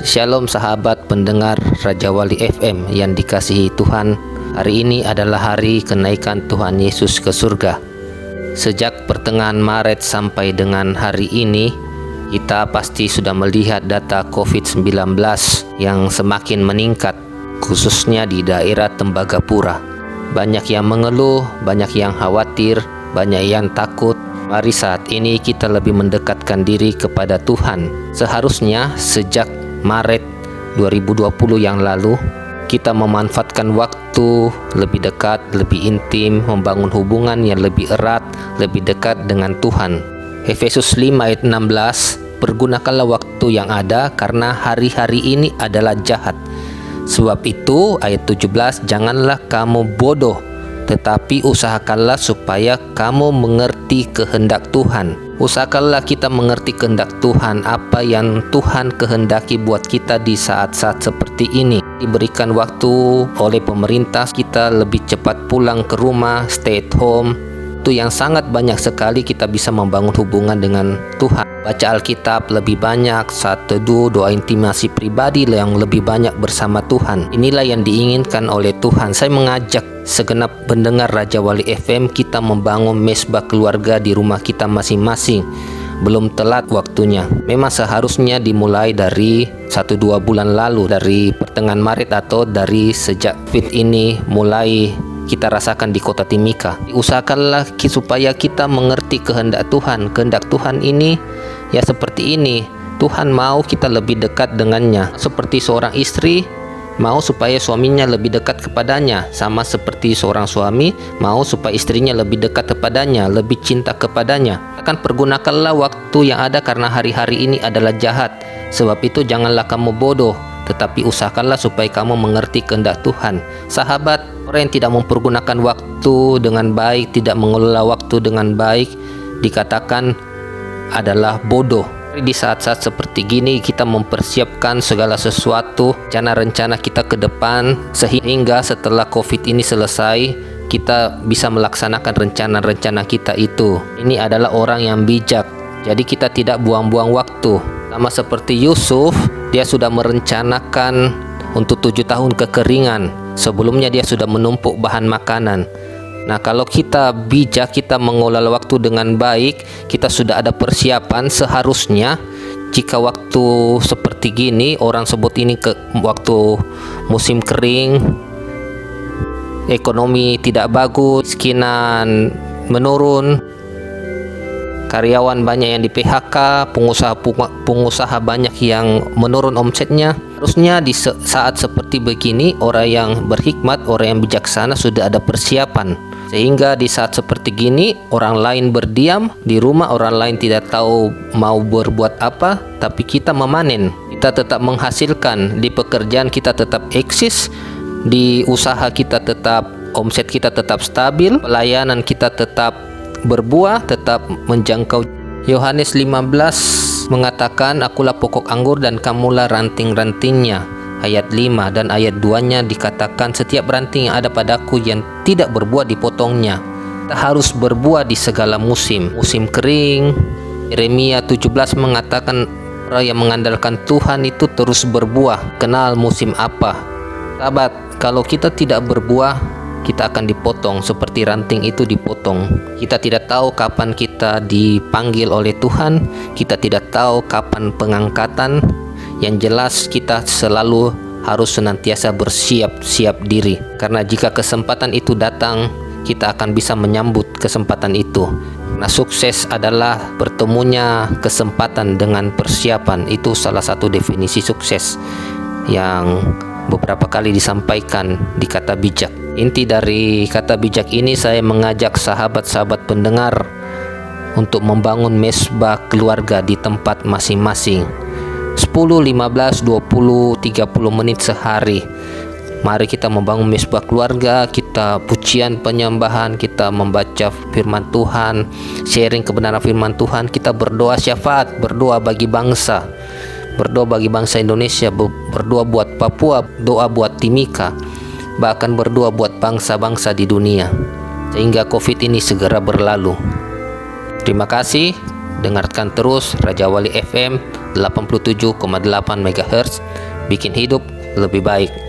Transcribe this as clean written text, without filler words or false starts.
Shalom sahabat pendengar Raja Wali FM yang dikasihi Tuhan. Hari ini adalah hari kenaikan Tuhan Yesus ke surga. Sejak pertengahan Maret sampai dengan hari ini, kita pasti sudah melihat data COVID-19 yang semakin meningkat, khususnya di daerah Tembagapura. Banyak yang mengeluh, banyak yang khawatir, banyak yang takut. Mari saat ini kita lebih mendekatkan diri kepada Tuhan. Seharusnya sejak Maret 2020 yang lalu, kita memanfaatkan waktu lebih dekat, lebih intim, membangun hubungan yang lebih erat, lebih dekat dengan Tuhan. Efesus 5 ayat 16, pergunakanlah waktu yang ada karena hari-hari ini adalah jahat. Sebab itu, ayat 17, janganlah kamu bodoh, tetapi usahakanlah supaya kamu mengerti kehendak Tuhan. Usahakanlah kita mengerti kehendak Tuhan, apa yang Tuhan kehendaki buat kita di saat-saat seperti ini. Diberikan waktu oleh pemerintah, kita lebih cepat pulang ke rumah, stay at home. Itu yang sangat banyak sekali kita bisa membangun hubungan dengan Tuhan. Baca Alkitab lebih banyak, saat teduh, doa intimasi pribadi yang lebih banyak bersama Tuhan. Inilah yang diinginkan oleh Tuhan. Saya mengajak segenap pendengar Raja Wali FM, kita membangun mesbah keluarga di rumah kita masing-masing. Belum telat waktunya. Memang seharusnya dimulai dari 1-2 bulan lalu, dari pertengahan Maret atau dari sejak COVID ini mulai kita rasakan di kota Timika. Usahakanlah supaya kita mengerti kehendak Tuhan. Kehendak Tuhan ini ya seperti ini. Tuhan mau kita lebih dekat dengannya. Seperti seorang istri mau supaya suaminya lebih dekat kepadanya, sama seperti seorang suami mau supaya istrinya lebih dekat kepadanya, lebih cinta kepadanya. Akan pergunakanlah waktu yang ada karena hari-hari ini adalah jahat. Sebab itu janganlah kamu bodoh, tetapi usahakanlah supaya kamu mengerti kehendak Tuhan. Sahabat, orang yang tidak mempergunakan waktu dengan baik, tidak mengelola waktu dengan baik, dikatakan adalah bodoh. Di saat-saat seperti gini kita mempersiapkan segala sesuatu, rencana-rencana kita ke depan, sehingga setelah COVID ini selesai kita bisa melaksanakan rencana-rencana kita itu. Ini adalah orang yang bijak, jadi kita tidak buang-buang waktu. Sama seperti Yusuf, dia sudah merencanakan untuk 7 tahun kekeringan. Sebelumnya dia sudah menumpuk bahan makanan. Nah, kalau kita bijak, kita mengelola waktu dengan baik, kita sudah ada persiapan. Seharusnya jika waktu seperti gini, orang sebut ini waktu musim kering, ekonomi tidak bagus, kemiskinan menurun, karyawan banyak yang di PHK, pengusaha banyak yang menurun omsetnya. Harusnya di saat seperti begini, orang yang berhikmat, orang yang bijaksana sudah ada persiapan. Sehingga di saat seperti gini, orang lain berdiam di rumah, orang lain tidak tahu mau berbuat apa, tapi kita memanen. Kita tetap menghasilkan, di pekerjaan kita tetap eksis, di usaha kita tetap, omset kita tetap stabil, pelayanan kita tetap berbuah, tetap menjangkau. Yohanes 15 mengatakan, akulah pokok anggur dan kamulah ranting-rantingnya. Ayat 5 dan ayat 2-nya dikatakan, setiap ranting yang ada padaku yang tidak berbuah dipotongnya. Kita harus berbuah di segala musim. Musim kering, Yeremia 17 mengatakan orang yang mengandalkan Tuhan itu terus berbuah. Kenal musim apa. Sahabat, kalau kita tidak berbuah, kita akan dipotong seperti ranting itu dipotong. Kita tidak tahu kapan kita dipanggil oleh Tuhan, kita tidak tahu kapan pengangkatan. Yang jelas kita selalu harus senantiasa bersiap diri, karena jika kesempatan itu datang, kita akan bisa menyambut kesempatan itu. Nah, sukses adalah bertemunya kesempatan dengan persiapan. Itu salah satu definisi sukses yang beberapa kali disampaikan di kata bijak. Inti dari kata bijak ini, saya mengajak sahabat-sahabat pendengar untuk membangun mesbah keluarga di tempat masing-masing. 10, 15, 20, 30 menit sehari. Mari kita membangun mesbah keluarga, kita pujian penyembahan, kita membaca firman Tuhan, sharing kebenaran firman Tuhan, kita berdoa syafaat, berdoa bagi bangsa, berdoa bagi bangsa Indonesia, berdoa buat Papua, doa buat Timika, bahkan berdoa buat bangsa-bangsa di dunia, sehingga COVID ini segera berlalu. Terima kasih. Dengarkan terus Raja Wali FM 87,8 MHz bikin hidup lebih baik.